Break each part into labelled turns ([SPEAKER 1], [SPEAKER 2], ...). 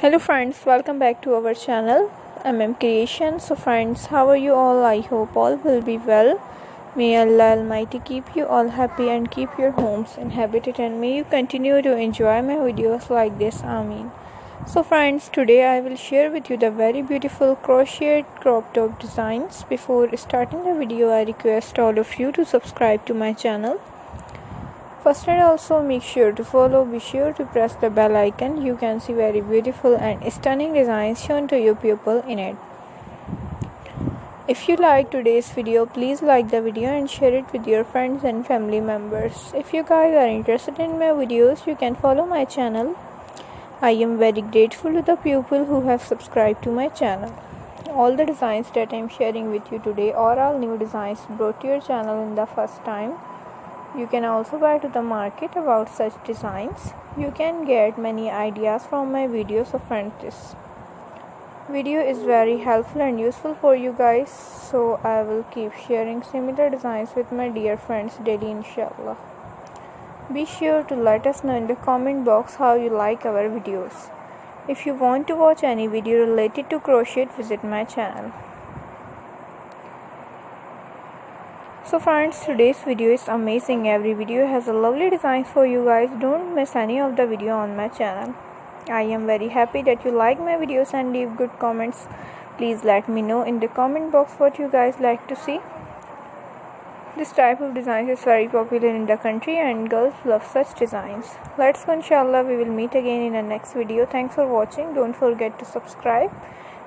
[SPEAKER 1] Hello friends, welcome back to our channel Creation. So friends, how are you all? I hope all will be well. May Allah Almighty keep you all happy and keep your homes inhabited, and may you continue to enjoy my videos like this. Ameen. So friends, today I will share with you the very beautiful crocheted crop top designs. Before starting the video, I request all of you to subscribe to my channel. First, and also make sure to follow. Be sure to press the bell icon. You can see very beautiful and stunning designs shown to your pupil in it. If you like today's video, please like the video and share it with your friends and family members. If you guys are interested in my videos, you can follow my channel. I am very grateful to the people who have subscribed to my channel. All the designs that I am sharing with you today are all new designs brought to your channel in the first time. You can also buy to the market about such designs. You can get many ideas from my videos. So friends, this video is very helpful and useful for you guys. So I will keep sharing similar designs with my dear friends daily, inshallah. Be sure to let us know in the comment box how you like our videos. If you want to watch any video related to crochet, visit my channel. So friends, today's video is amazing. Every video has a lovely design for you guys. Don't miss any of the video on my channel. I am very happy that you like my videos and leave good comments. Please let me know in the comment box what you guys like to see. This type of design is very popular in the country and girls love such designs. Let's go, inshallah. We will meet again in the next video. Thanks for watching. Don't forget to subscribe.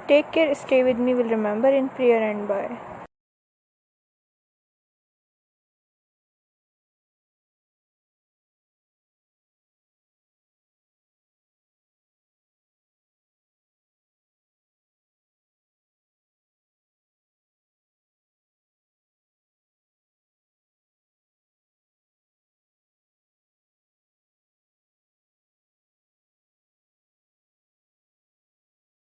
[SPEAKER 1] Take care. Stay with me. Will remember in prayer, and bye.